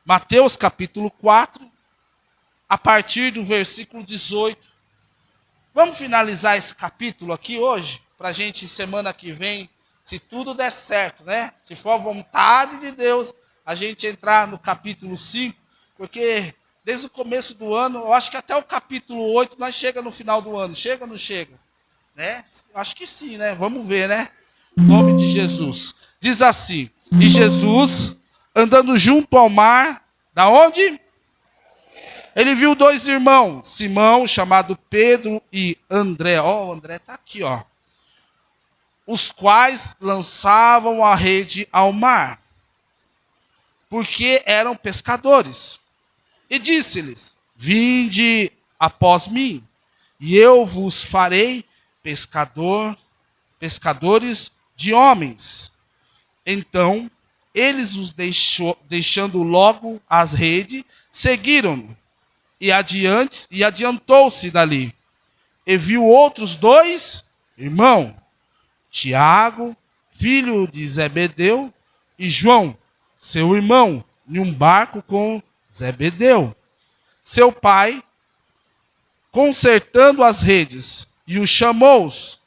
Mateus capítulo 4, a partir do versículo 18. Vamos finalizar esse capítulo aqui hoje, para a gente, semana que vem, se tudo der certo, né? Se for a vontade de Deus, a gente entrar no capítulo 5, porque desde o começo do ano, eu acho que até o capítulo 8 nós chega no final do ano. Chega ou não chega? Né? Acho que sim, né? Vamos ver, né? Em nome de Jesus. Diz assim: e Jesus, andando junto ao mar, da onde? Ele viu dois irmãos, Simão, chamado Pedro, e André. O André está aqui, os quais lançavam a rede ao mar, porque eram pescadores. E disse-lhes: vinde após mim, e eu vos farei pescadores de homens. Então, eles os deixando logo as redes, seguiram-no. E adiantou-se dali. E viu outros dois irmãos, Tiago, filho de Zebedeu, e João, seu irmão, em um barco com Zebedeu. Seu pai, consertando as redes, e os chamou-os.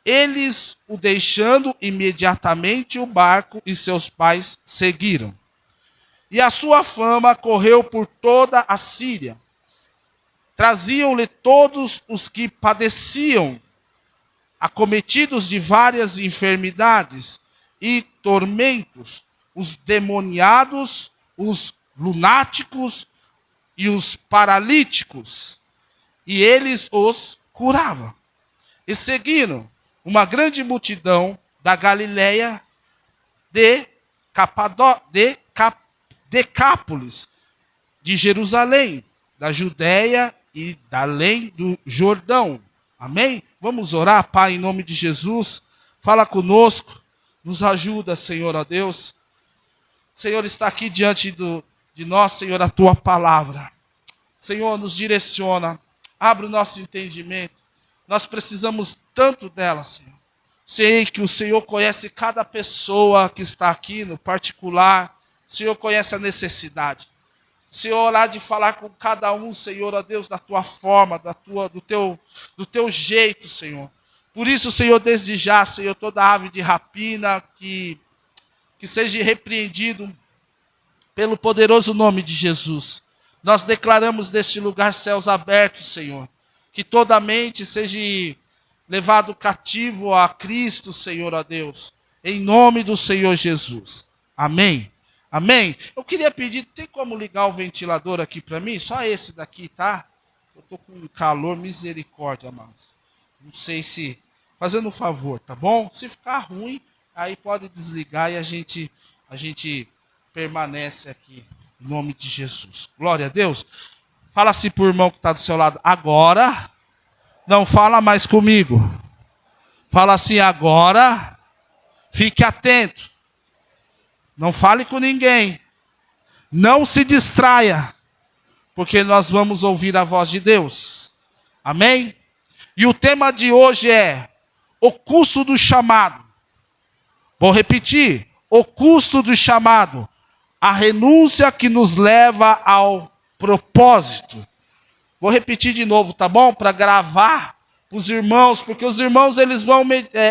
Eles o deixando imediatamente o barco, e seus pais seguiram. E a sua fama correu por toda a Síria. Traziam-lhe todos os que padeciam, acometidos de várias enfermidades e tormentos, os demoniados, os lunáticos e os paralíticos, e eles os curavam. E seguiram uma grande multidão da Galileia, de Decápolis, de Jerusalém, da Judéia e da além do Jordão. Amém? Vamos orar, Pai, em nome de Jesus. Fala conosco, nos ajuda, Senhor, ó Deus. Senhor, está aqui diante de nós, Senhor, a Tua palavra. Senhor, nos direciona, abre o nosso entendimento. Nós precisamos tanto dela, Senhor. Sei que o Senhor conhece cada pessoa que está aqui no particular. O Senhor conhece a necessidade. O Senhor há de falar com cada um, Senhor, ó Deus, da Tua forma, do teu jeito, Senhor. Por isso, Senhor, desde já, Senhor, toda ave de rapina que seja repreendido pelo poderoso nome de Jesus. Nós declaramos deste lugar céus abertos, Senhor. Que toda mente seja levado cativo a Cristo, Senhor, ó Deus. Em nome do Senhor Jesus. Amém. Amém? Eu queria pedir, tem como ligar o ventilador aqui para mim? Só esse daqui, tá? Eu estou com calor, misericórdia, amados. Não sei se... Fazendo um favor, tá bom? Se ficar ruim, aí pode desligar e a gente permanece aqui. Em nome de Jesus. Glória a Deus. Fala assim para o irmão que está do seu lado. Agora, não fala mais comigo. Fala assim, agora, fique atento. Não fale com ninguém. Não se distraia. Porque nós vamos ouvir a voz de Deus. Amém? E o tema de hoje é o custo do chamado. Vou repetir. O custo do chamado. A renúncia que nos leva ao propósito. Vou repetir de novo, tá bom? Para gravar os irmãos. Porque os irmãos eles vão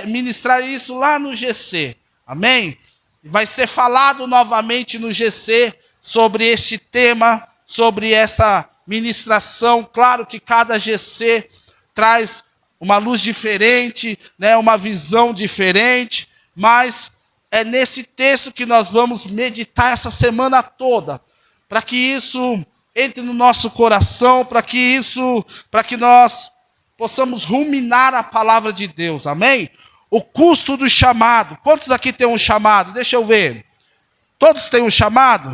ministrar isso lá no GC. Amém? Vai ser falado novamente no GC sobre este tema, sobre essa ministração. Claro que cada GC traz uma luz diferente, né, uma visão diferente, mas é nesse texto que nós vamos meditar essa semana toda, para que isso entre no nosso coração, para que nós possamos ruminar a palavra de Deus, amém? O custo do chamado. Quantos aqui têm um chamado? Deixa eu ver. Todos têm um chamado?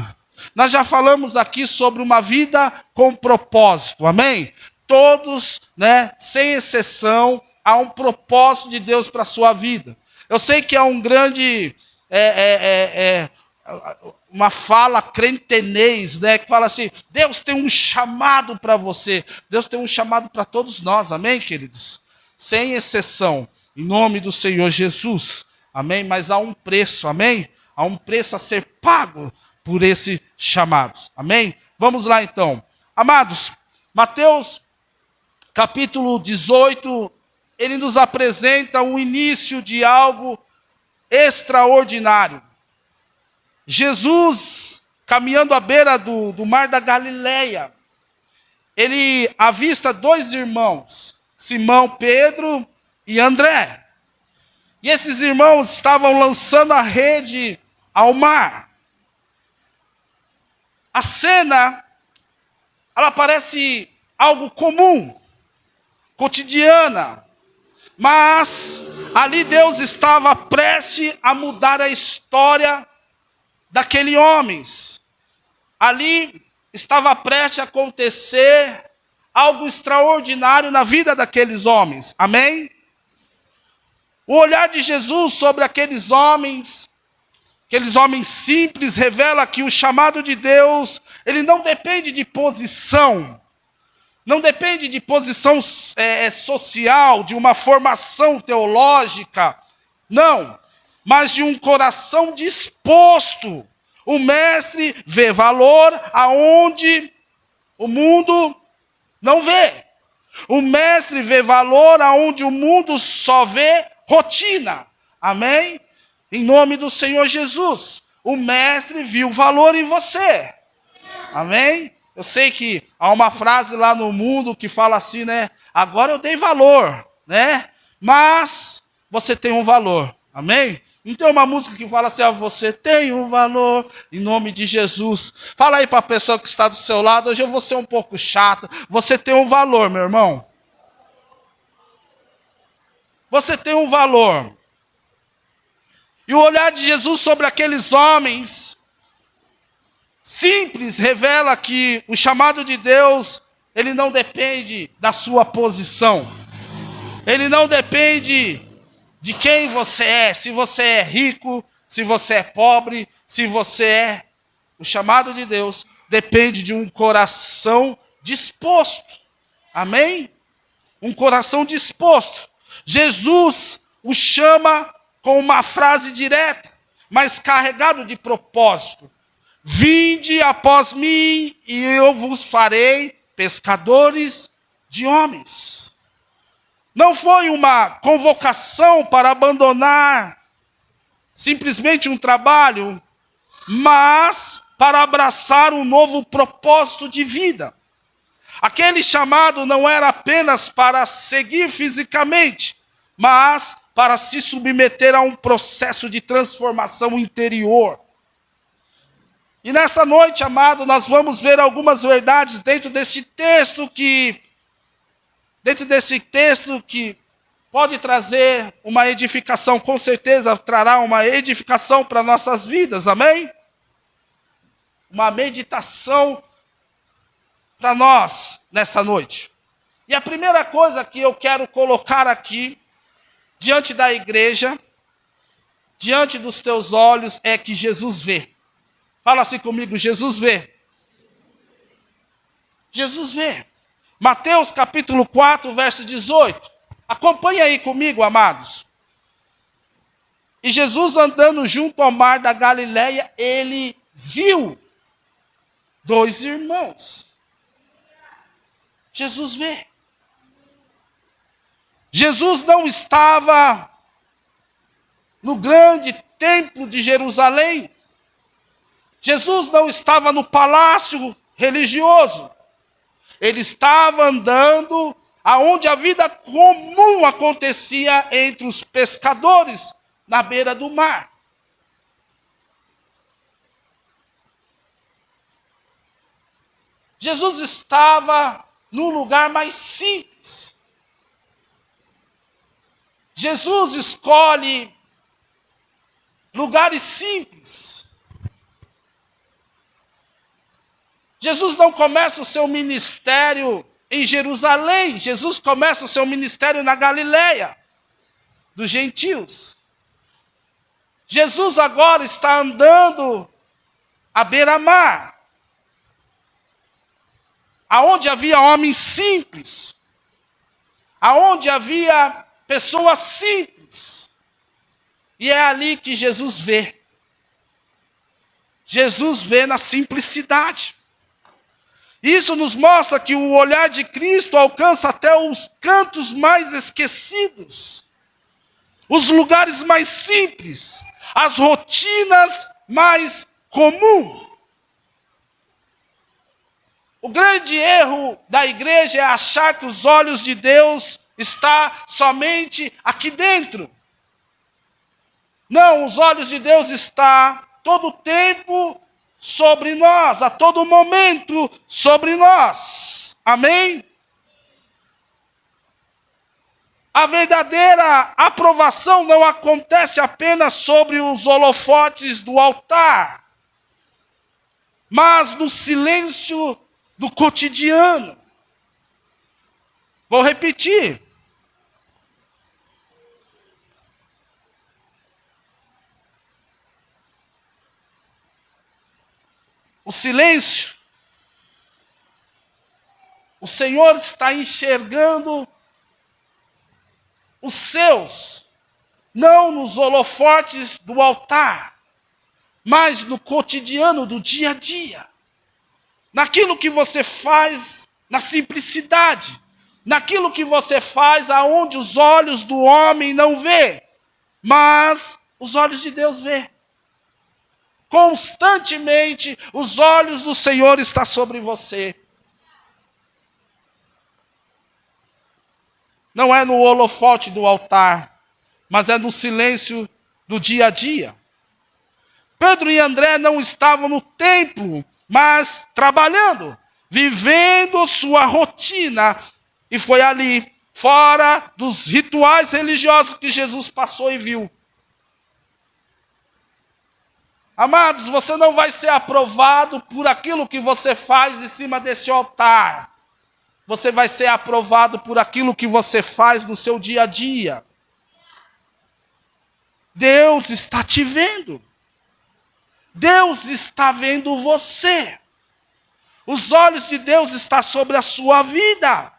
Nós já falamos aqui sobre uma vida com propósito, amém? Todos, né, sem exceção, há um propósito de Deus para a sua vida. Eu sei que é um grande, uma fala crentenês, né, que fala assim, Deus tem um chamado para você. Deus tem um chamado para todos nós, amém, queridos? Sem exceção. Em nome do Senhor Jesus, amém? Mas há um preço, amém? Há um preço a ser pago por esse chamado. Amém? Vamos lá então. Amados, Mateus capítulo 18, ele nos apresenta o início de algo extraordinário. Jesus, caminhando à beira do mar da Galileia, ele avista dois irmãos, Simão Pedro e André. E esses irmãos estavam lançando a rede ao mar. A cena, ela parece algo comum, cotidiana, mas ali Deus estava prestes a mudar a história daqueles homens. Ali estava prestes a acontecer algo extraordinário na vida daqueles homens. Amém? O olhar de Jesus sobre aqueles homens simples, revela que o chamado de Deus, ele não depende de posição, não depende de posição social, de uma formação teológica, não, mas de um coração disposto. O mestre vê valor aonde o mundo não vê. O mestre vê valor aonde o mundo só vê rotina. Amém? Em nome do Senhor Jesus. O mestre viu valor em você. Amém? Eu sei que há uma frase lá no mundo que fala assim, né? Agora eu dei valor, né? Mas você tem um valor. Amém? Não tem uma música que fala assim, você tem um valor, em nome de Jesus. Fala aí para a pessoa que está do seu lado, hoje eu vou ser um pouco chata. Você tem um valor, meu irmão. Você tem um valor. E o olhar de Jesus sobre aqueles homens simples revela que o chamado de Deus, ele não depende da sua posição. Ele não depende de quem você é, se você é rico, se você é pobre, se você é... O chamado de Deus depende de um coração disposto. Amém? Um coração disposto. Jesus o chama com uma frase direta, mas carregado de propósito. Vinde após mim e eu vos farei pescadores de homens. Não foi uma convocação para abandonar simplesmente um trabalho, mas para abraçar um novo propósito de vida. Aquele chamado não era apenas para seguir fisicamente, mas para se submeter a um processo de transformação interior. E nessa noite, amado, nós vamos ver algumas verdades dentro desse texto que pode trazer uma edificação, com certeza trará uma edificação para nossas vidas, amém? Uma meditação para nós nessa noite. E a primeira coisa que eu quero colocar aqui, diante da igreja, diante dos teus olhos, é que Jesus vê. Fala assim comigo, Jesus vê. Jesus vê. Mateus capítulo 4, verso 18. Acompanhe aí comigo, amados. E Jesus andando junto ao mar da Galileia, ele viu dois irmãos. Jesus vê. Jesus não estava no grande templo de Jerusalém. Jesus não estava no palácio religioso. Ele estava andando aonde a vida comum acontecia entre os pescadores, na beira do mar. Jesus estava num lugar mais simples. Jesus escolhe lugares simples. Jesus não começa o seu ministério em Jerusalém. Jesus começa o seu ministério na Galileia, dos gentios. Jesus agora está andando à beira-mar, aonde havia homens simples, aonde havia pessoas simples. E é ali que Jesus vê. Jesus vê na simplicidade. Isso nos mostra que o olhar de Cristo alcança até os cantos mais esquecidos, os lugares mais simples, as rotinas mais comuns. O grande erro da igreja é achar que os olhos de Deus estão somente aqui dentro. Não, os olhos de Deus estão todo o tempo sobre nós, a todo momento sobre nós. Amém? A verdadeira aprovação não acontece apenas sobre os holofotes do altar, mas no silêncio do cotidiano. Vou repetir. O silêncio. O Senhor está enxergando os seus, não nos holofotes do altar, mas no cotidiano do dia a dia. Naquilo que você faz na simplicidade, naquilo que você faz aonde os olhos do homem não vê, mas os olhos de Deus vê. Constantemente os olhos do Senhor estão sobre você. Não é no holofote do altar, mas é no silêncio do dia a dia. Pedro e André não estavam no templo, mas trabalhando, vivendo sua rotina. E foi ali, fora dos rituais religiosos que Jesus passou e viu. Amados, você não vai ser aprovado por aquilo que você faz em cima desse altar. Você vai ser aprovado por aquilo que você faz no seu dia a dia. Deus está te vendo. Deus está vendo você. Os olhos de Deus estão sobre a sua vida.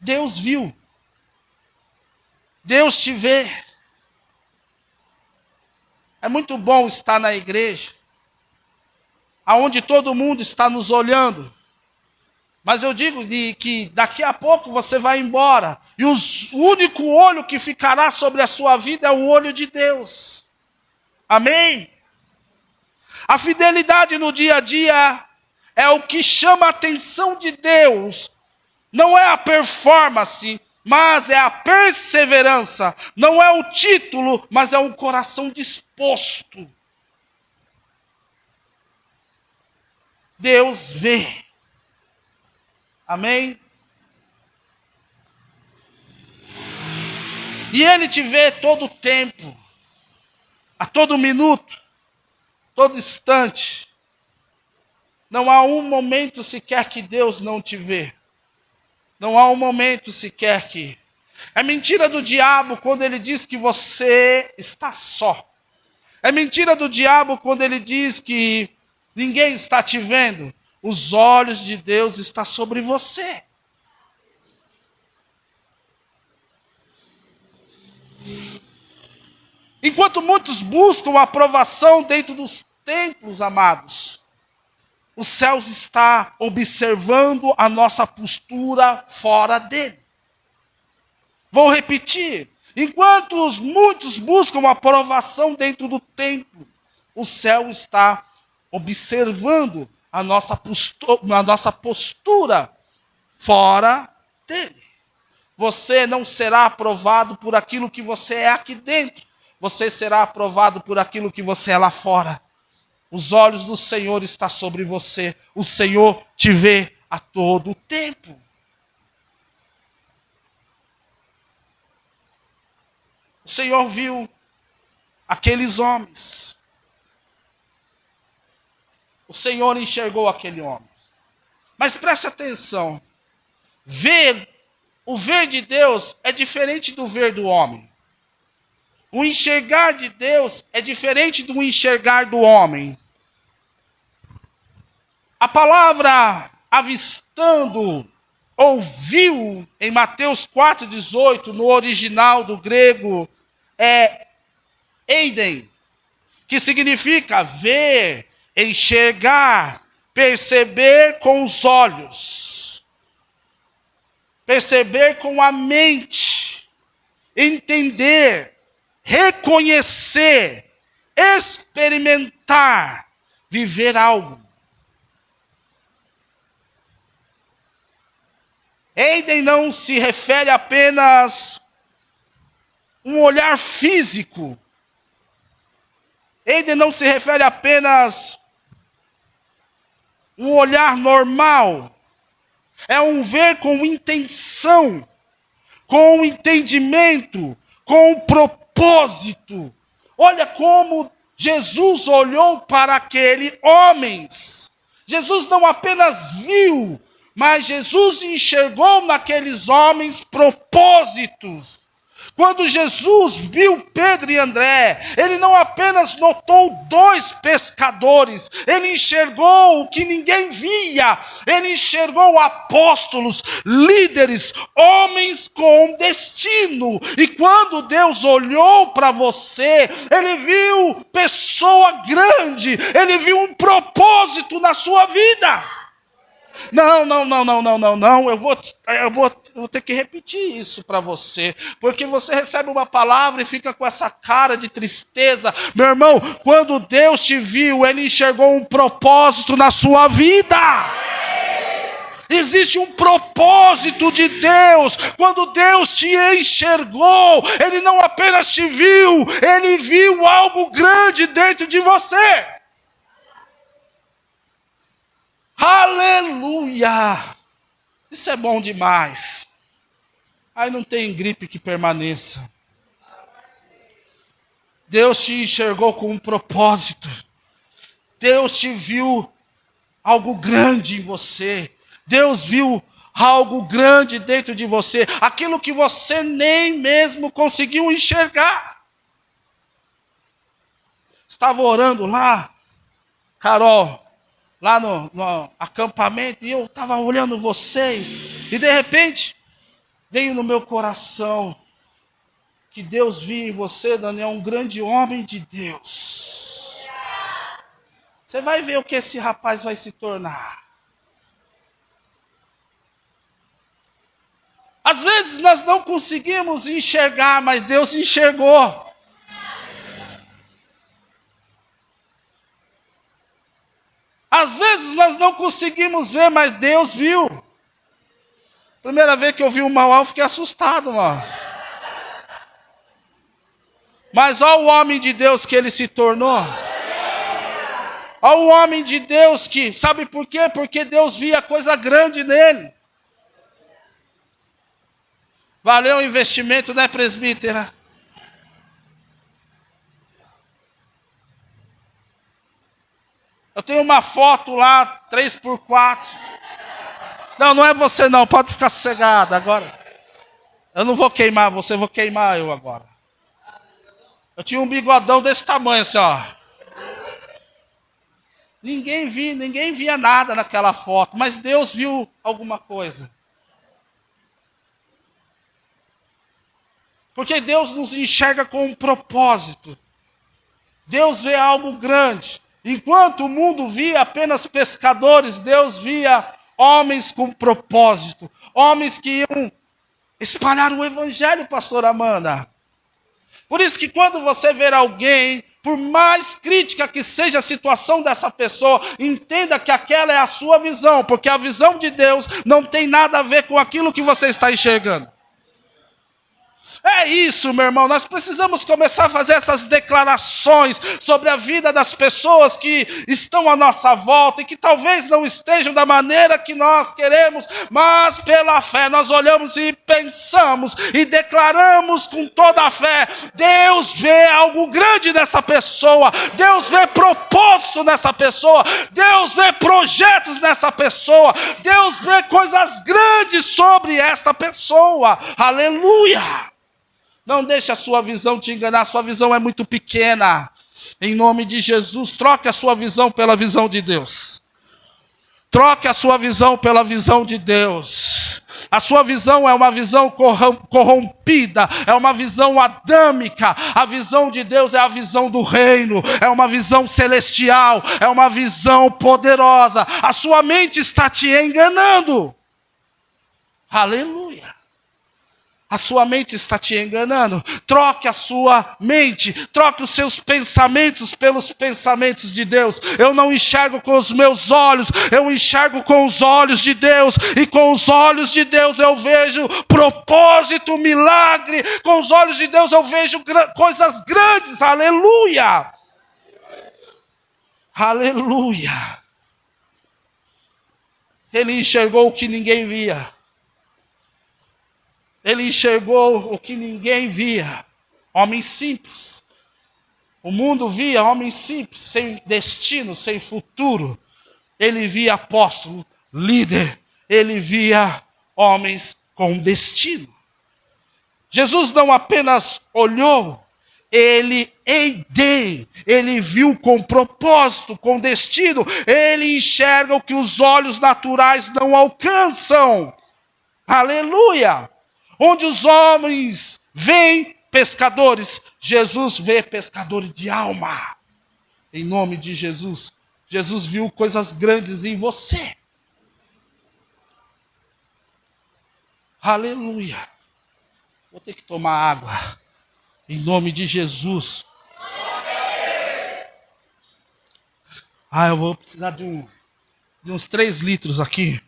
Deus viu. Deus te vê. É muito bom estar na igreja, aonde todo mundo está nos olhando. Mas eu digo que daqui a pouco você vai embora. E o único olho que ficará sobre a sua vida é o olho de Deus. Amém? A fidelidade no dia a dia é o que chama a atenção de Deus. Não é a performance, mas é a perseverança. Não é o título, mas é um coração disposto. Deus vê. Amém? E Ele te vê todo o tempo, a todo minuto, todo instante. Não há um momento sequer que Deus não te vê. Não há um momento sequer que... É mentira do diabo quando ele diz que você está só. É mentira do diabo quando ele diz que ninguém está te vendo. Os olhos de Deus estão sobre você. Enquanto muitos buscam aprovação dentro dos templos, amados, os céus está observando a nossa postura fora dele. Vou repetir. Enquanto muitos buscam aprovação dentro do templo, o céu está observando a nossa postura fora dele. Você não será aprovado por aquilo que você é aqui dentro. Você será aprovado por aquilo que você é lá fora. Os olhos do Senhor estão sobre você. O Senhor te vê a todo tempo. O Senhor viu aqueles homens. O Senhor enxergou aquele homem. Mas preste atenção. O ver de Deus é diferente do ver do homem. O enxergar de Deus é diferente do enxergar do homem. A palavra avistando, ouviu, em Mateus 4,18, no original do grego, é eiden. que significa ver, enxergar, perceber com os olhos, perceber com a mente, entender, reconhecer, experimentar, viver algo. Eidem não se refere apenas um olhar físico. Eidem não se refere apenas um olhar normal. É um ver com intenção, com entendimento, com propósito. Olha como Jesus olhou para aqueles homens. Jesus não apenas viu, mas Jesus enxergou naqueles homens propósitos. Quando Jesus viu Pedro e André, ele não apenas notou 2 pescadores, ele enxergou o que ninguém via, ele enxergou apóstolos, líderes, homens com destino. E quando Deus olhou para você, ele viu pessoa grande, ele viu um propósito na sua vida. Não, eu vou ter que repetir isso para você, porque você recebe uma palavra e fica com essa cara de tristeza. Meu irmão, quando Deus te viu, ele enxergou um propósito na sua vida. Existe um propósito de Deus. Quando Deus te enxergou, ele não apenas te viu, ele viu algo grande dentro de você. Aleluia! Isso é bom demais. Aí não tem gripe que permaneça. Deus te enxergou com um propósito. Deus te viu algo grande em você. Deus viu algo grande dentro de você. Aquilo que você nem mesmo conseguiu enxergar. Estava orando lá, Carol, lá no acampamento, e eu estava olhando vocês, e de repente, veio no meu coração, que Deus viu em você, Daniel, um grande homem de Deus. Você vai ver o que esse rapaz vai se tornar. Às vezes nós não conseguimos enxergar, mas Deus enxergou. Às vezes nós não conseguimos ver, mas Deus viu. Primeira vez que eu vi o Mauá, eu fiquei assustado, mano. Mas olha o homem de Deus que ele se tornou. Olha o homem de Deus que, sabe por quê? Porque Deus via coisa grande nele. Valeu o investimento, né, presbítera? Eu tenho uma foto lá, 3x4. Não é você não, pode ficar sossegado agora. Eu não vou queimar você, vou queimar eu agora. Eu tinha um bigodão desse tamanho assim, ó. Ninguém via nada naquela foto, mas Deus viu alguma coisa. Porque Deus nos enxerga com um propósito. Deus vê algo grande. Enquanto o mundo via apenas pescadores, Deus via homens com propósito. Homens que iam espalhar o evangelho, pastor Amanda. Por isso que quando você ver alguém, por mais crítica que seja a situação dessa pessoa, entenda que aquela é a sua visão. Porque a visão de Deus não tem nada a ver com aquilo que você está enxergando. É isso, meu irmão, nós precisamos começar a fazer essas declarações sobre a vida das pessoas que estão à nossa volta e que talvez não estejam da maneira que nós queremos, mas pela fé nós olhamos e pensamos e declaramos com toda a fé. Deus vê algo grande nessa pessoa, Deus vê propósito nessa pessoa, Deus vê projetos nessa pessoa, Deus vê coisas grandes sobre esta pessoa. Aleluia! Não deixe a sua visão te enganar, a sua visão é muito pequena. Em nome de Jesus, troque a sua visão pela visão de Deus. Troque a sua visão pela visão de Deus. A sua visão é uma visão corrompida, é uma visão adâmica. A visão de Deus é a visão do reino, é uma visão celestial, é uma visão poderosa. A sua mente está te enganando. Aleluia. A sua mente está te enganando. Troque a sua mente, troque os seus pensamentos pelos pensamentos de Deus. Eu não enxergo com os meus olhos, eu enxergo com os olhos de Deus. E com os olhos de Deus eu vejo propósito, milagre. Com os olhos de Deus eu vejo coisas grandes. Aleluia! Aleluia! Ele enxergou o que ninguém via. Ele enxergou o que ninguém via. Homens simples. O mundo via homens simples, sem destino, sem futuro. Ele via apóstolo, líder. Ele via homens com destino. Jesus não apenas olhou, ele viu com propósito, com destino. Ele enxerga o que os olhos naturais não alcançam. Aleluia! Onde os homens veem pescadores, Jesus vê pescadores de alma. Em nome de Jesus. Jesus viu coisas grandes em você. Aleluia. Vou ter que tomar água. Em nome de Jesus. Eu vou precisar de uns 3 litros aqui,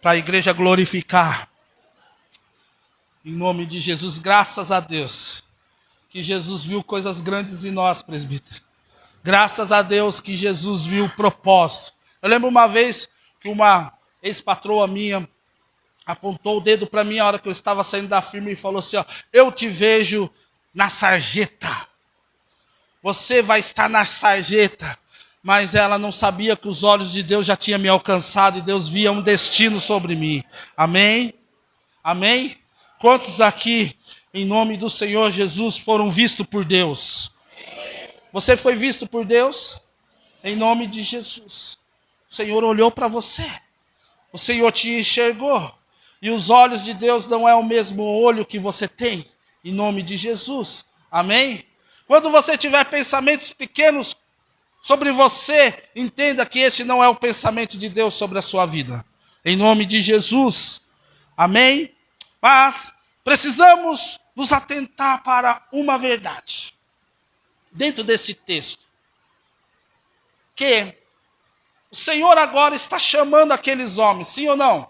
para a igreja glorificar. Em nome de Jesus, graças a Deus, que Jesus viu coisas grandes em nós, presbítero. Graças a Deus que Jesus viu o propósito. Eu lembro uma vez que uma ex-patroa minha apontou o dedo para mim a hora que eu estava saindo da firma e falou assim, eu te vejo na sarjeta. Você vai estar na sarjeta. Mas ela não sabia que os olhos de Deus já tinham me alcançado e Deus via um destino sobre mim. Amém? Amém? Quantos aqui, em nome do Senhor Jesus, foram vistos por Deus? Você foi visto por Deus? Em nome de Jesus. O Senhor olhou para você. O Senhor te enxergou. E os olhos de Deus não é o mesmo olho que você tem. Em nome de Jesus. Amém? Quando você tiver pensamentos pequenos sobre você, entenda que esse não é o pensamento de Deus sobre a sua vida. Em nome de Jesus. Amém? Mas precisamos nos atentar para uma verdade. Dentro desse texto. Que o Senhor agora está chamando aqueles homens, sim ou não?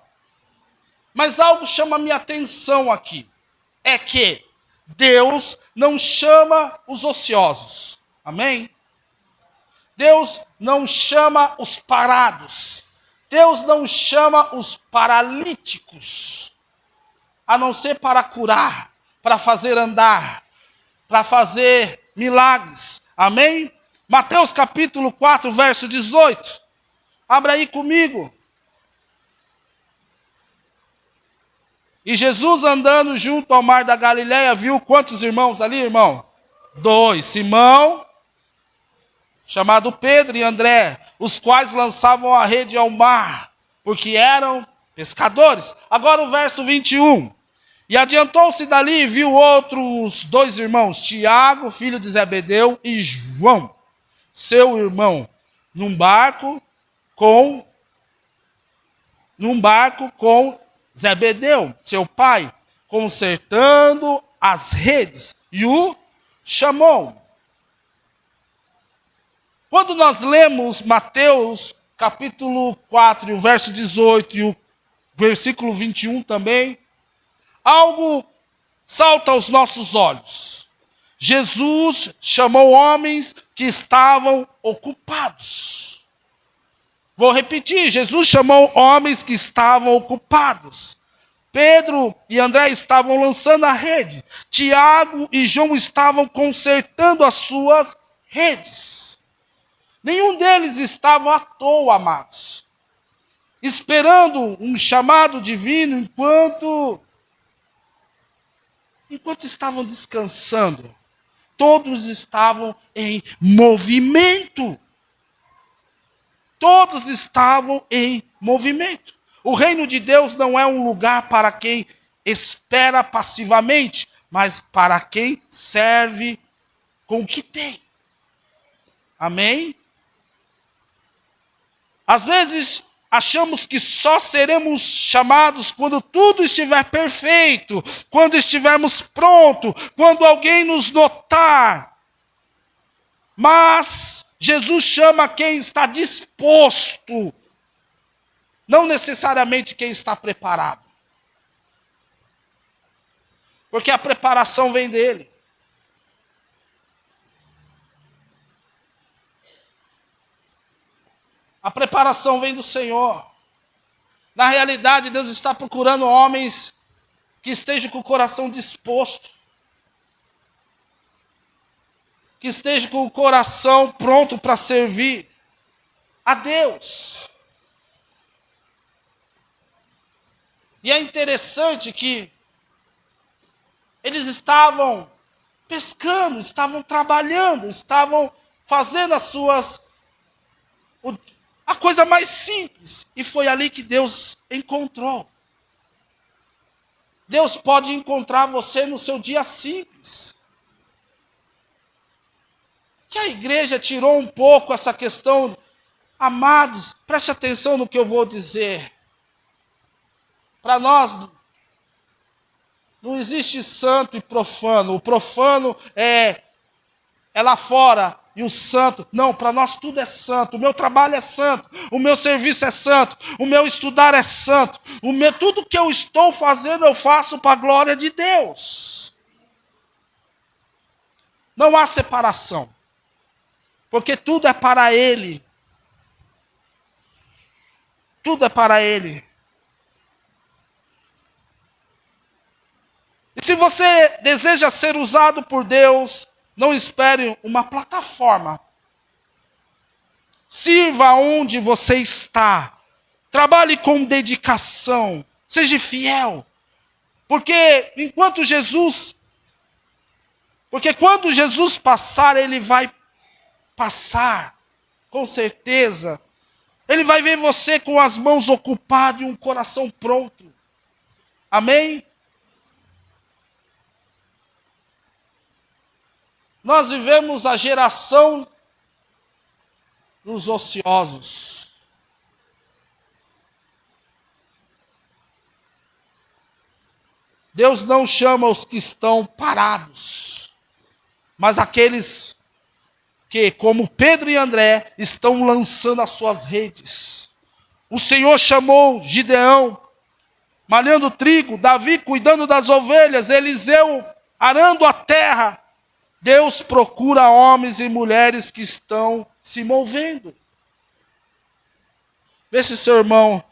Mas algo chama a minha atenção aqui. É que Deus não chama os ociosos. Amém? Deus não chama os parados. Deus não chama os paralíticos. A não ser para curar, para fazer andar, para fazer milagres. Amém? Mateus capítulo 4, verso 18. Abra aí comigo. E Jesus andando junto ao mar da Galileia, viu quantos irmãos ali, irmão? 2. Simão, chamado Pedro, e André, os quais lançavam a rede ao mar, porque eram pescadores. Agora o verso 21. E adiantou-se dali e viu outros 2 irmãos, Tiago, filho de Zebedeu, e João, seu irmão, num barco com Zebedeu, seu pai, consertando as redes, e o chamou. Quando nós lemos Mateus capítulo 4, o verso 18 e o versículo 21 também, algo salta aos nossos olhos. Jesus chamou homens que estavam ocupados. Vou repetir, Jesus chamou homens que estavam ocupados. Pedro e André estavam lançando a rede. Tiago e João estavam consertando as suas redes. Nenhum deles estava à toa, amados. Esperando um chamado divino enquanto estavam descansando. Todos estavam em movimento. Todos estavam em movimento. O reino de Deus não é um lugar para quem espera passivamente, mas para quem serve com o que tem. Amém? Às vezes, achamos que só seremos chamados quando tudo estiver perfeito, quando estivermos prontos, quando alguém nos notar. Mas Jesus chama quem está disposto, não necessariamente quem está preparado. Porque a preparação vem dele. A preparação vem do Senhor. Na realidade, Deus está procurando homens que estejam com o coração disposto. Que estejam com o coração pronto para servir a Deus. E é interessante que eles estavam pescando, estavam trabalhando, estavam fazendo a coisa mais simples. E foi ali que Deus encontrou. Deus pode encontrar você no seu dia simples. Que a igreja tirou um pouco essa questão. Amados, preste atenção no que eu vou dizer. Para nós, não existe santo e profano. O profano é lá fora. E o santo, não, para nós tudo é santo. O meu trabalho é santo, o meu serviço é santo, o meu estudar é santo. Tudo que eu estou fazendo, eu faço para a glória de Deus. Não há separação, porque tudo é para Ele. Tudo é para Ele. E se você deseja ser usado por Deus, não espere uma plataforma. Sirva onde você está. Trabalhe com dedicação. Seja fiel. Porque quando Jesus passar, Ele vai passar. Com certeza. Ele vai ver você com as mãos ocupadas e um coração pronto. Amém? Nós vivemos a geração dos ociosos. Deus não chama os que estão parados, mas aqueles que, como Pedro e André, estão lançando as suas redes. O Senhor chamou Gideão, malhando trigo, Davi cuidando das ovelhas, Eliseu arando a terra. Deus procura homens e mulheres que estão se movendo. Vê se seu irmão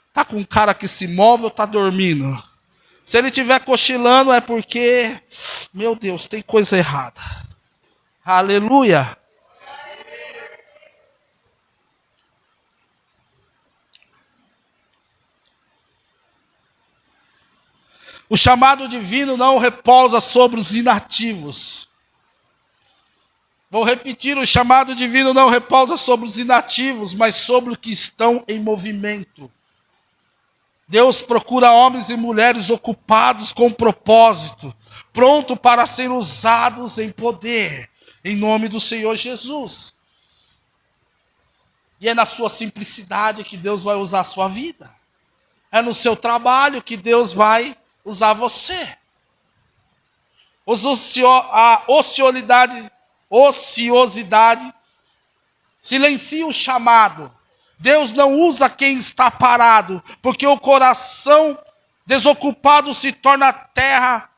está com um cara que se move ou está dormindo. Se ele estiver cochilando é porque, meu Deus, tem coisa errada. Aleluia. O chamado divino não repousa sobre os inativos. Vou repetir, o chamado divino não repousa sobre os inativos, mas sobre os que estão em movimento. Deus procura homens e mulheres ocupados com propósito, pronto para ser usados em poder, em nome do Senhor Jesus. E é na sua simplicidade que Deus vai usar a sua vida. É no seu trabalho que Deus vai usar você. A ociosidade silencia o chamado. Deus não usa quem está parado, porque o coração desocupado se torna terra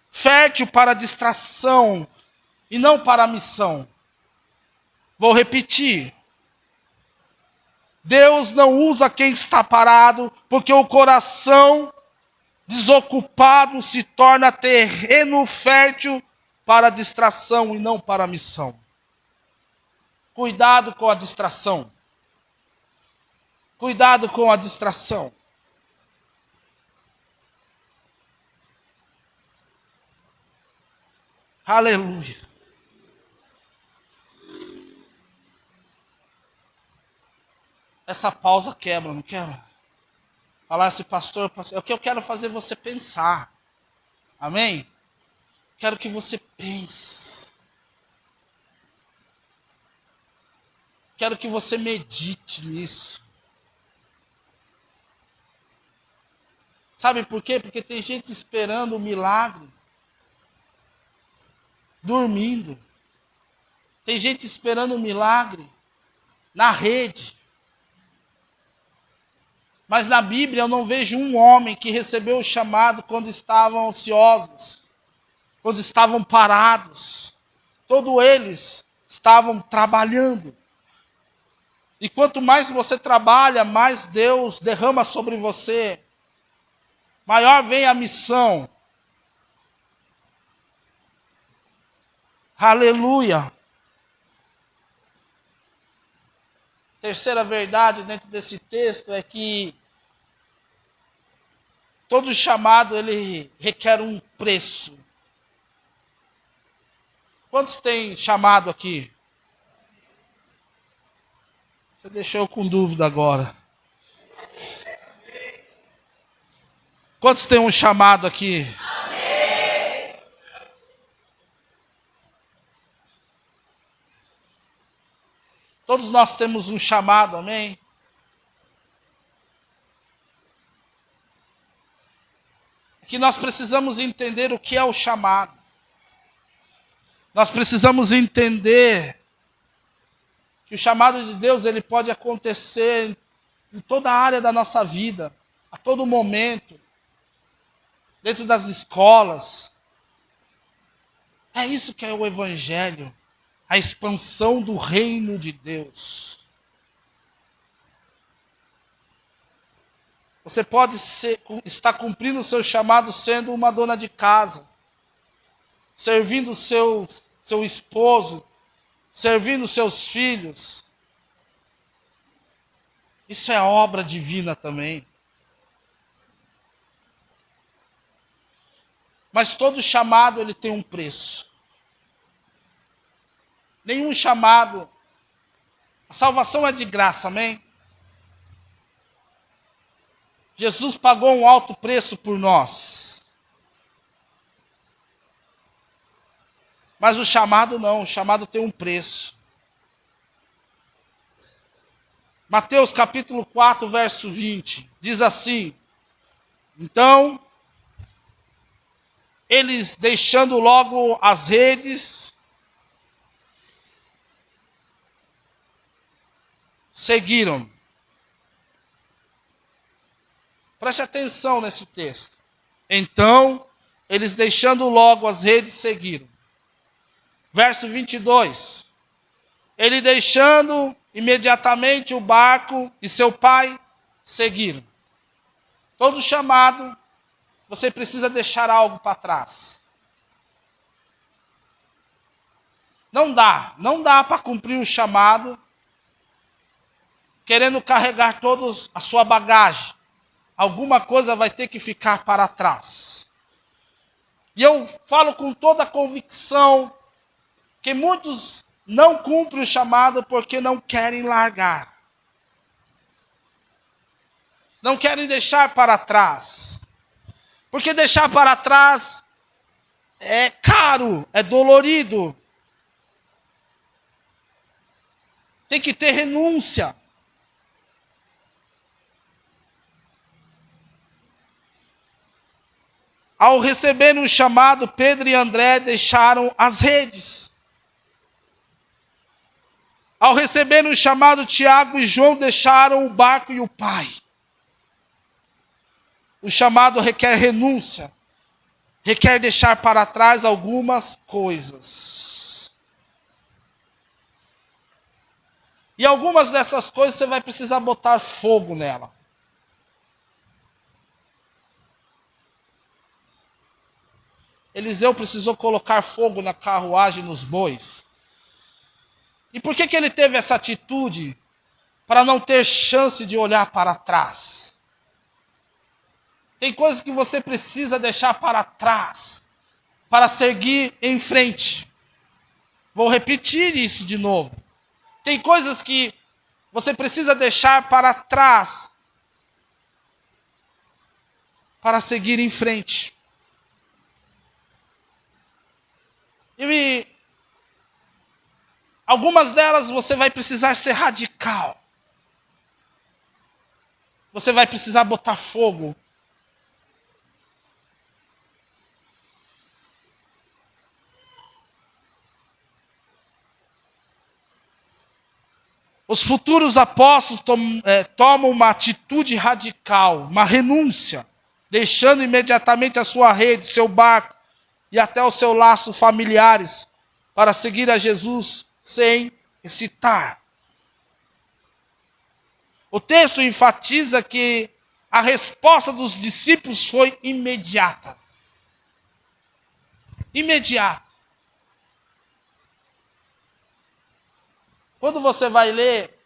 fértil para distração e não para a missão. Vou repetir. Deus não usa quem está parado, porque o coração desocupado se torna terreno fértil para a distração e não para a missão. Cuidado com a distração. Cuidado com a distração. Aleluia. Essa pausa quebra, não quebra? falasse, pastor, é o que eu quero fazer você pensar. Amém? Quero que você pense. Quero que você medite nisso. Sabe por quê? Porque tem gente esperando o milagre, dormindo. Tem gente esperando o milagre na rede. Mas na Bíblia eu não vejo um homem que recebeu o chamado quando estavam ansiosos, quando estavam parados. Todos eles estavam trabalhando. E quanto mais você trabalha, mais Deus derrama sobre você. Maior vem a missão. Aleluia. Terceira verdade dentro desse texto é que todo chamado ele requer um preço. Quantos tem chamado aqui? Você deixou eu com dúvida agora. Quantos tem um chamado aqui? Amém. Todos nós temos um chamado, amém? Que nós precisamos entender o que é o chamado. Nós precisamos entender que o chamado de Deus ele pode acontecer em toda a área da nossa vida, a todo momento, dentro das escolas. É isso que é o Evangelho, a expansão do reino de Deus. Você pode estar cumprindo o seu chamado sendo uma dona de casa, servindo o seu esposo, servindo seus filhos. Isso é obra divina também. Mas todo chamado ele tem um preço. Nenhum chamado. A salvação é de graça, amém? Jesus pagou um alto preço por nós. Mas o chamado não, o chamado tem um preço. Mateus capítulo 4, verso 20, diz assim: então, eles deixando logo as redes, seguiram. Preste atenção nesse texto. Então, eles deixando logo as redes, seguiram. Verso 22. Ele deixando imediatamente o barco e seu pai, seguiram. Todo chamado, você precisa deixar algo para trás. Não dá para cumprir o chamado, querendo carregar todos a sua bagagem. Alguma coisa vai ter que ficar para trás. E eu falo com toda a convicção que muitos não cumprem o chamado porque não querem largar. Não querem deixar para trás. Porque deixar para trás é caro, é dolorido. Tem que ter renúncia. Ao receberem o chamado, Pedro e André deixaram as redes. Ao receberem o chamado, Tiago e João deixaram o barco e o pai. O chamado requer renúncia, requer deixar para trás algumas coisas. E algumas dessas coisas você vai precisar botar fogo nela. Eliseu precisou colocar fogo na carruagem, nos bois. E por que ele teve essa atitude? Para não ter chance de olhar para trás. Tem coisas que você precisa deixar para trás, para seguir em frente. Vou repetir isso de novo. Tem coisas que você precisa deixar para trás, para seguir em frente. E algumas delas você vai precisar ser radical. Você vai precisar botar fogo. Os futuros apóstolos tomam uma atitude radical, uma renúncia, deixando imediatamente a sua rede, seu barco e até o seu laço familiares para seguir a Jesus sem hesitar. O texto enfatiza que a resposta dos discípulos foi imediata. Imediata. Quando você vai ler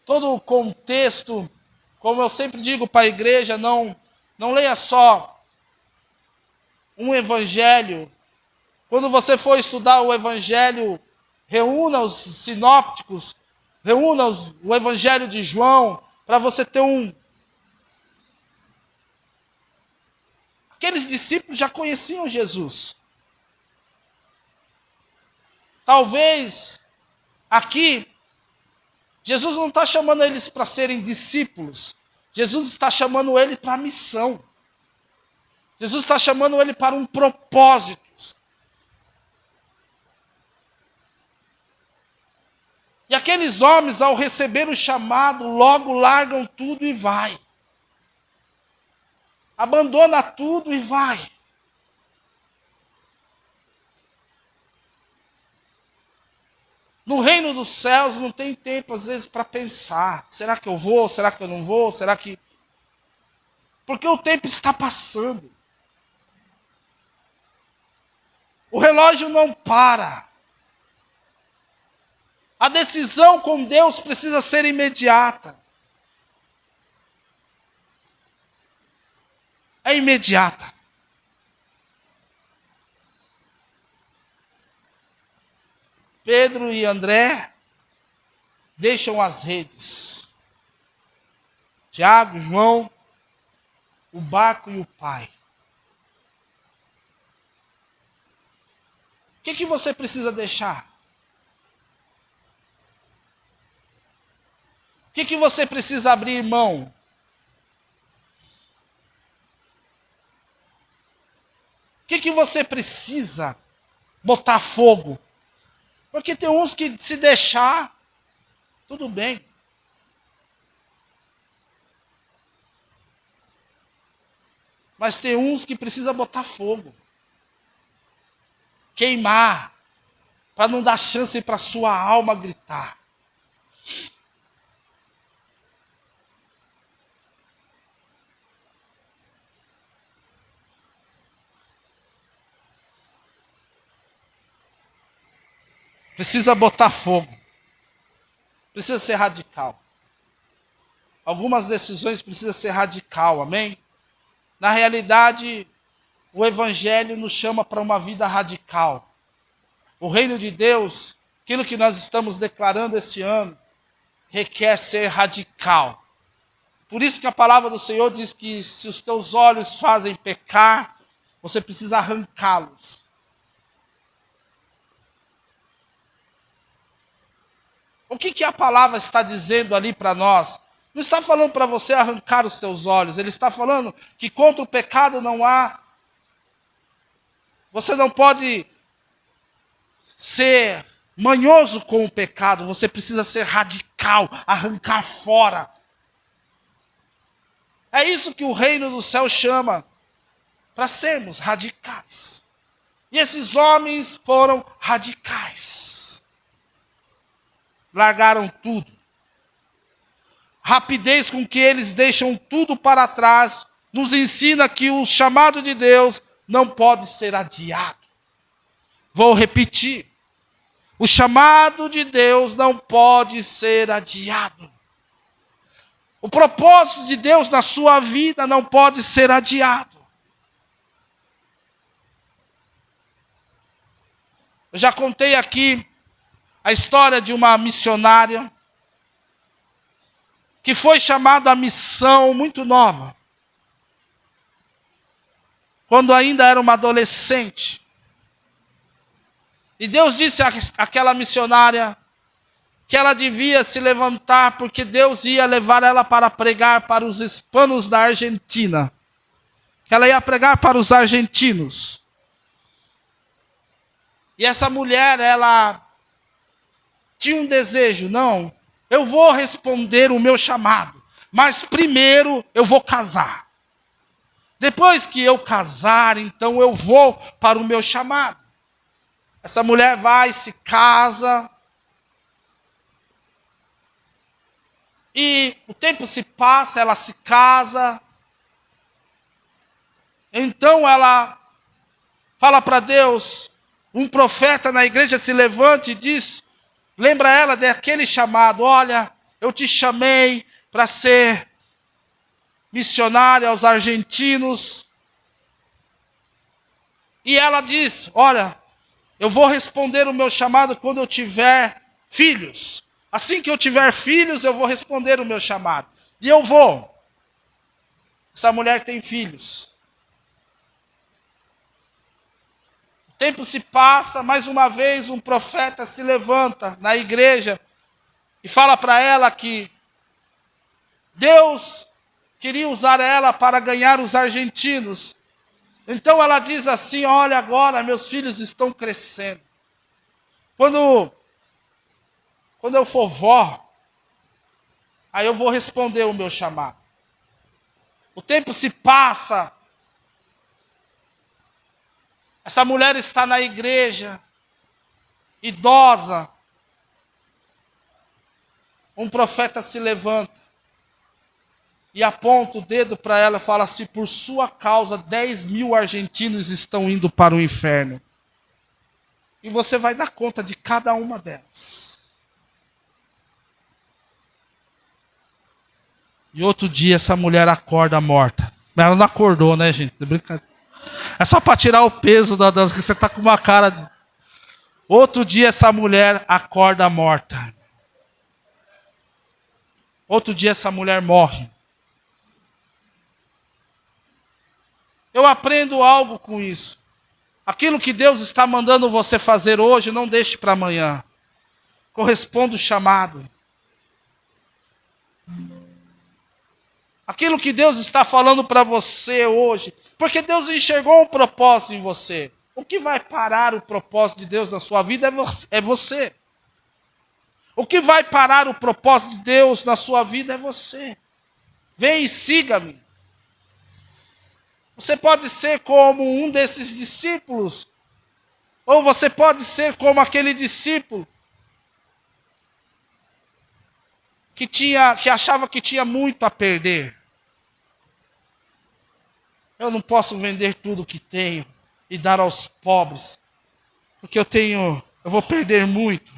todo o contexto, como eu sempre digo para a igreja, não leia só um evangelho. Quando você for estudar o evangelho, reúna os sinópticos, reúna o evangelho de João, para você ter Aqueles discípulos já conheciam Jesus. Talvez aqui, Jesus não está chamando eles para serem discípulos. Jesus está chamando ele para a missão. Jesus está chamando ele para um propósito. E aqueles homens, ao receber o chamado, logo largam tudo e vai. Abandona tudo e vai. No reino dos céus não tem tempo, às vezes, para pensar. Será que eu vou? Será que eu não vou? Será que... Porque o tempo está passando. O relógio não para. A decisão com Deus precisa ser imediata. É imediata. Pedro e André deixam as redes. Tiago, João, o barco e o pai. O que você precisa deixar? O que você precisa abrir mão? O que você precisa botar fogo? Porque tem uns que se deixar, tudo bem. Mas tem uns que precisa botar fogo. Queimar. Para não dar chance para a sua alma gritar. Precisa botar fogo. Precisa ser radical. Algumas decisões precisam ser radical, amém? Na realidade, o Evangelho nos chama para uma vida radical. O reino de Deus, aquilo que nós estamos declarando esse ano, requer ser radical. Por isso que a palavra do Senhor diz que se os teus olhos fazem pecar, você precisa arrancá-los. O que a palavra está dizendo ali para nós? Não está falando para você arrancar os teus olhos. Ele está falando que contra o pecado não há. Você não pode ser manhoso com o pecado. Você precisa ser radical, arrancar fora. É isso que o reino do céu chama. Para sermos radicais. E esses homens foram radicais. Largaram tudo. Rapidez com que eles deixam tudo para trás nos ensina que o chamado de Deus não pode ser adiado. Vou repetir. O chamado de Deus não pode ser adiado. O propósito de Deus na sua vida não pode ser adiado. Eu já contei aqui a história de uma missionária que foi chamada à missão muito nova. quando ainda era uma adolescente. E Deus disse àquela missionária que ela devia se levantar, porque Deus ia levar ela para pregar para os hispanos da Argentina. Que ela ia pregar para os argentinos. E essa mulher, ela tinha um desejo, não, eu vou responder o meu chamado, mas primeiro eu vou casar. Depois que eu casar, então eu vou para o meu chamado. Essa mulher vai, se casa. E o tempo se passa, ela se casa. Então ela fala para Deus, um profeta na igreja se levanta e diz, lembra ela daquele chamado, olha, eu te chamei para ser missionária aos argentinos. E ela diz, olha, eu vou responder o meu chamado quando eu tiver filhos. Assim que eu tiver filhos, eu vou responder o meu chamado. E eu vou. Essa mulher tem filhos. O tempo se passa, mais uma vez um profeta se levanta na igreja e fala para ela que Deus queria usar ela para ganhar os argentinos. Então ela diz assim, olha agora, meus filhos estão crescendo. Quando eu for vó, aí eu vou responder o meu chamado. O tempo se passa. Essa mulher está na igreja, idosa. Um profeta se levanta e aponta o dedo para ela e fala assim, por sua causa 10.000 argentinos estão indo para o inferno. E você vai dar conta de cada uma delas. E outro dia essa mulher acorda morta. Mas ela não acordou, né, gente? É brincadeira. É só para tirar o peso que você está com uma cara de... Outro dia essa mulher acorda morta. Outro dia essa mulher morre. Eu aprendo algo com isso. Aquilo que Deus está mandando você fazer hoje, não deixe para amanhã. Corresponda o chamado. Aquilo que Deus está falando para você hoje. Porque Deus enxergou um propósito em você. O que vai parar o propósito de Deus na sua vida é você. O que vai parar o propósito de Deus na sua vida é você. Vem e siga-me. Você pode ser como um desses discípulos. Ou você pode ser como aquele discípulo que achava que tinha muito a perder. Eu não posso vender tudo que tenho e dar aos pobres, porque eu vou perder muito.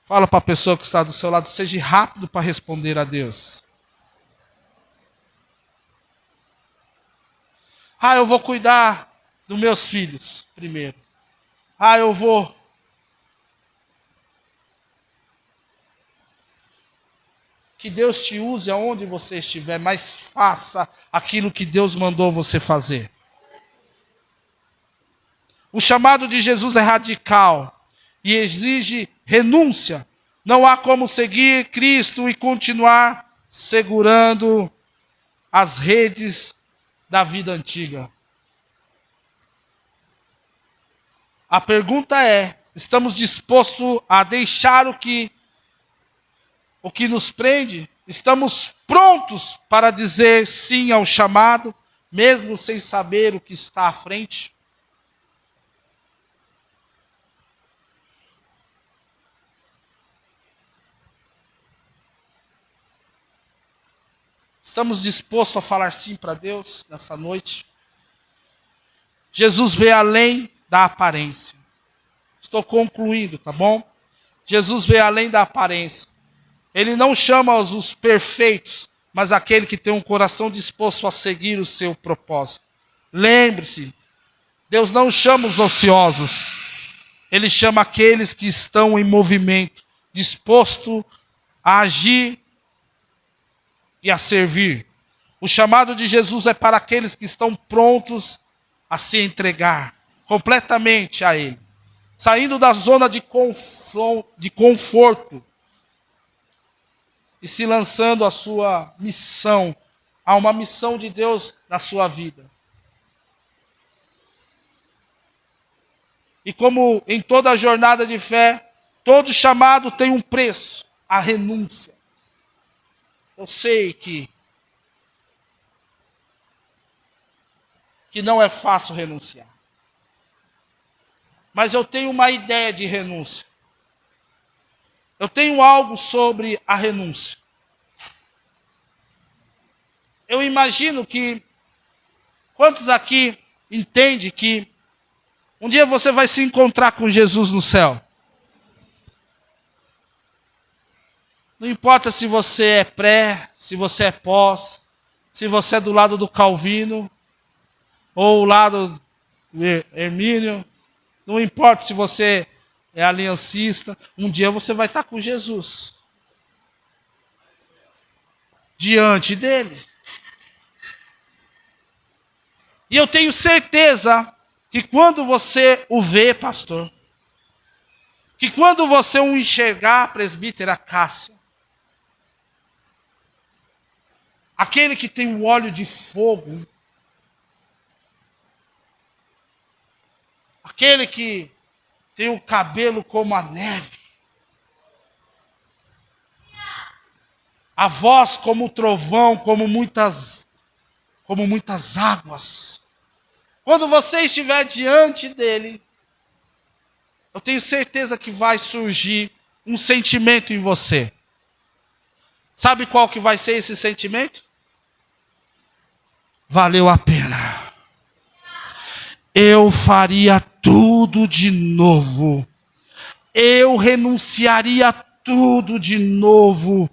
Fala para a pessoa que está do seu lado, seja rápido para responder a Deus. Eu vou cuidar dos meus filhos primeiro. Eu vou... Que Deus te use aonde você estiver, mas faça aquilo que Deus mandou você fazer. O chamado de Jesus é radical e exige renúncia. Não há como seguir Cristo e continuar segurando as redes da vida antiga. A pergunta é, estamos dispostos a deixar o que nos prende? Estamos prontos para dizer sim ao chamado, mesmo sem saber o que está à frente? Estamos dispostos a falar sim para Deus nessa noite? Jesus vê além da aparência. Estou concluindo, tá bom? Jesus vê além da aparência. Ele não chama os perfeitos, mas aquele que tem um coração disposto a seguir o seu propósito. Lembre-se, Deus não chama os ociosos. Ele chama aqueles que estão em movimento, disposto a agir e a servir. O chamado de Jesus é para aqueles que estão prontos a se entregar completamente a Ele, saindo da zona de conforto e se lançando à sua missão, a uma missão de Deus na sua vida. E como em toda a jornada de fé, todo chamado tem um preço, a renúncia. Eu sei que não é fácil renunciar. Mas eu tenho uma ideia de renúncia. Eu tenho algo sobre a renúncia. Eu imagino que, quantos aqui entendem que um dia você vai se encontrar com Jesus no céu? Não importa se você é pré, se você é pós, se você é do lado do Calvino, ou o lado do Hermínio, não importa se você é aliancista, um dia você vai estar com Jesus. Diante dele. E eu tenho certeza que quando você o vê, pastor, que quando você o enxergar, presbítera Cássia, aquele que tem o óleo de fogo, aquele que tem o cabelo como a neve, a voz como o trovão, como muitas águas. Quando você estiver diante dele, eu tenho certeza que vai surgir um sentimento em você. Sabe qual que vai ser esse sentimento? Valeu a pena. Eu faria tudo de novo. Eu renunciaria tudo de novo.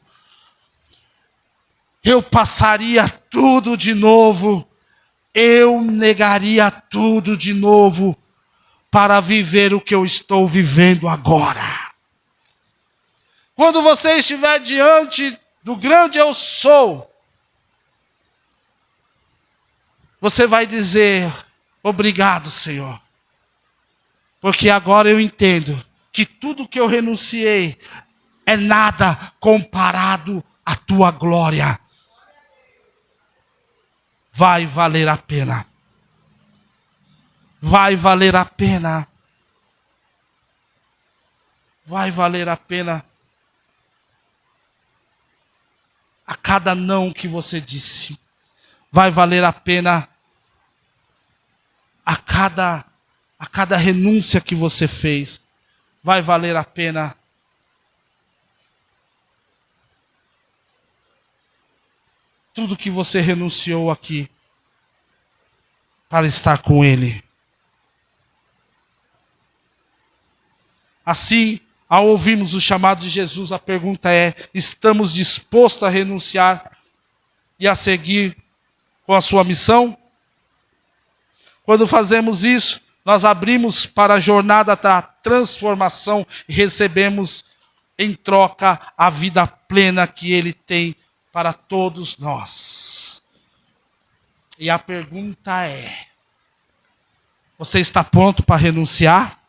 Eu passaria tudo de novo. Eu negaria tudo de novo para viver o que eu estou vivendo agora. Quando você estiver diante do grande eu sou, você vai dizer: obrigado, Senhor. Porque agora eu entendo que tudo que eu renunciei é nada comparado à tua glória. Vai valer a pena. Vai valer a pena. Vai valer a pena a cada não que você disse. Vai valer a pena a cada renúncia que você fez. Vai valer a pena tudo que você renunciou aqui para estar com Ele. Assim, ao ouvirmos o chamado de Jesus, a pergunta é: estamos dispostos a renunciar e a seguir com a sua missão? Quando fazemos isso, nós abrimos para a jornada da transformação e recebemos em troca a vida plena que Ele tem para todos nós. E a pergunta é: você está pronto para renunciar?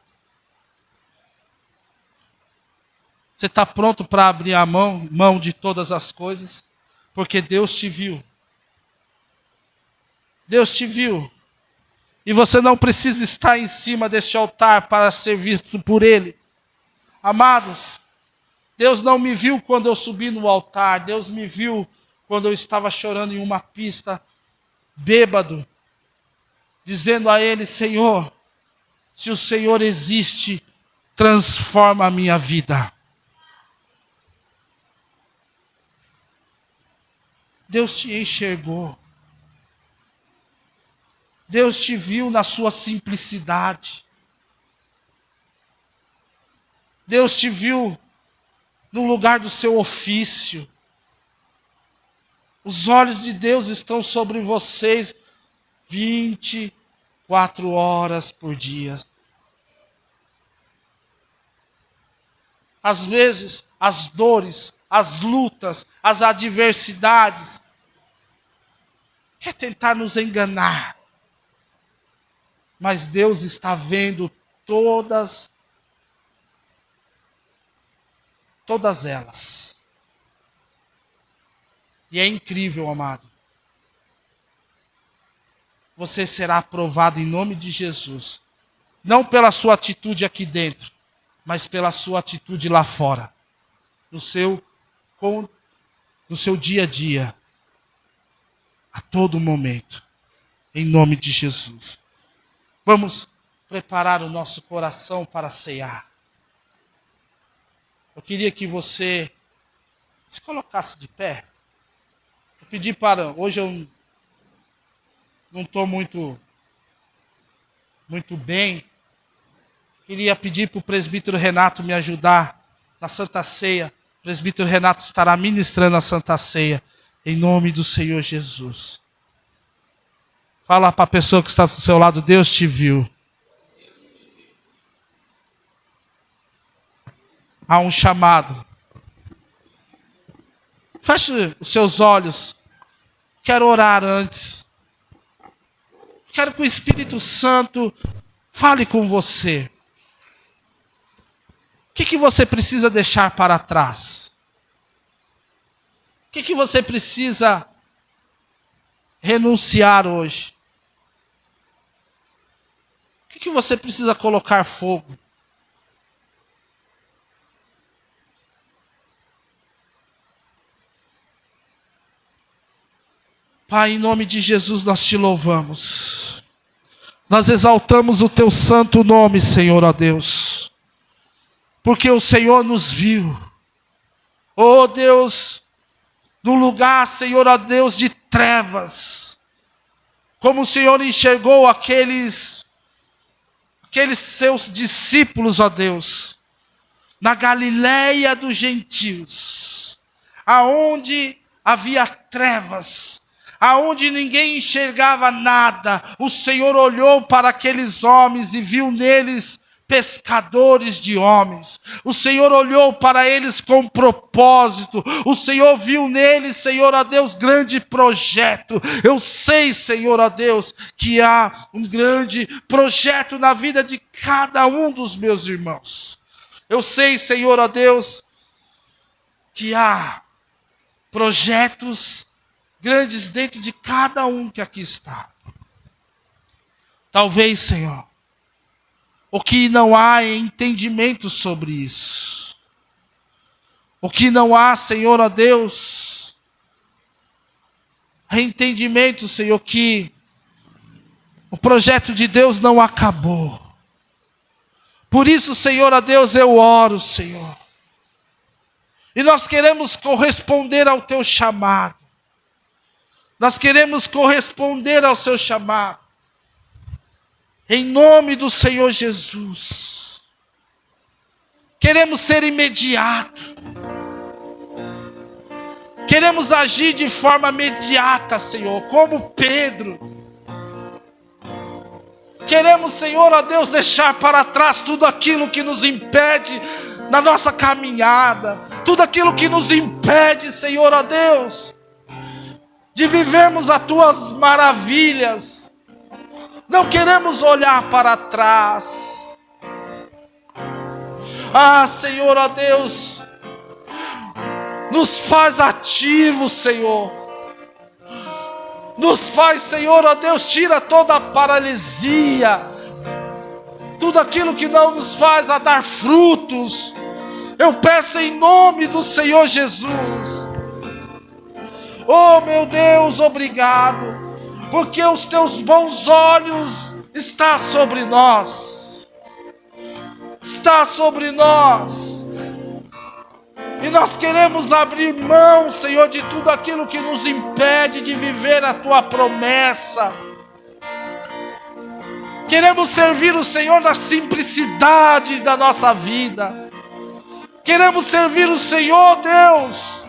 Você está pronto para abrir a mão de todas as coisas? Porque Deus te viu. Deus te viu. E você não precisa estar em cima deste altar para ser visto por Ele. Amados, Deus não me viu quando eu subi no altar. Deus me viu quando eu estava chorando em uma pista, bêbado, dizendo a Ele: Senhor, se o Senhor existe, transforma a minha vida. Deus te enxergou. Deus te viu na sua simplicidade. Deus te viu no lugar do seu ofício. Os olhos de Deus estão sobre vocês 24 horas por dia. Às vezes, as dores, as lutas, as adversidades quer tentar nos enganar. Mas Deus está vendo todas elas. E é incrível, amado. Você será aprovado em nome de Jesus. Não pela sua atitude aqui dentro, mas pela sua atitude lá fora. No seu dia a dia. A todo momento. Em nome de Jesus. Vamos preparar o nosso coração para ceiar. Eu queria que você se colocasse de pé. Eu pedi para... Hoje eu não estou muito bem. Queria pedir para o presbítero Renato me ajudar na Santa Ceia. O presbítero Renato estará ministrando a Santa Ceia. Em nome do Senhor Jesus. Fala para a pessoa que está do seu lado, Deus te viu. Há um chamado. Feche os seus olhos. Quero orar antes. Quero que o Espírito Santo fale com você. O que você precisa deixar para trás? O que você precisa renunciar hoje? O que você precisa colocar fogo? Pai, em nome de Jesus nós te louvamos. Nós exaltamos o teu santo nome, Senhor, ó Deus. Porque o Senhor nos viu. Oh Deus, no lugar, Senhor, ó Deus, de trevas. Como o Senhor enxergou aqueles seus discípulos, ó Deus, na Galileia dos gentios, aonde havia trevas, aonde ninguém enxergava nada, o Senhor olhou para aqueles homens e viu neles pescadores de homens. O Senhor olhou para eles com propósito. O Senhor viu neles, Senhor, ó Deus, grande projeto. Eu sei, Senhor, ó Deus, que há um grande projeto na vida de cada um dos meus irmãos. Eu sei, Senhor, ó Deus, que há projetos grandes dentro de cada um que aqui está. Talvez, Senhor, o que não há é entendimento sobre isso. O que não há, Senhor, ó Deus, é entendimento, Senhor, que o projeto de Deus não acabou. Por isso, Senhor, ó Deus, eu oro, Senhor. E nós queremos corresponder ao teu chamado. Nós queremos corresponder ao seu chamado. Em nome do Senhor Jesus. Queremos ser imediato. Queremos agir de forma imediata, Senhor, como Pedro. Queremos, Senhor, ó Deus, deixar para trás tudo aquilo que nos impede na nossa caminhada. Tudo aquilo que nos impede, Senhor, ó Deus, de vivermos as tuas maravilhas. Não queremos olhar para trás. Ah, Senhor, ó Deus, nos faz ativos, Senhor. Nos faz, Senhor, ó Deus, tira toda a paralisia. Tudo aquilo que não nos faz a dar frutos. Eu peço em nome do Senhor Jesus. Oh, meu Deus, obrigado. Porque os teus bons olhos estão sobre nós. Está sobre nós. E nós queremos abrir mão, Senhor, de tudo aquilo que nos impede de viver a tua promessa. Queremos servir o Senhor na simplicidade da nossa vida. Queremos servir o Senhor, Deus,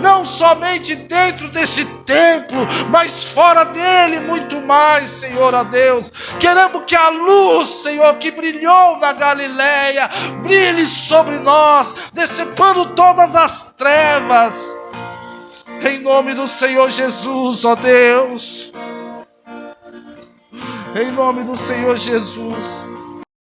não somente dentro deste templo, mas fora dele muito mais, Senhor, ó Deus. Queremos que a luz, Senhor, que brilhou na Galileia, brilhe sobre nós, dissipando todas as trevas. Em nome do Senhor Jesus, ó Deus. Em nome do Senhor Jesus.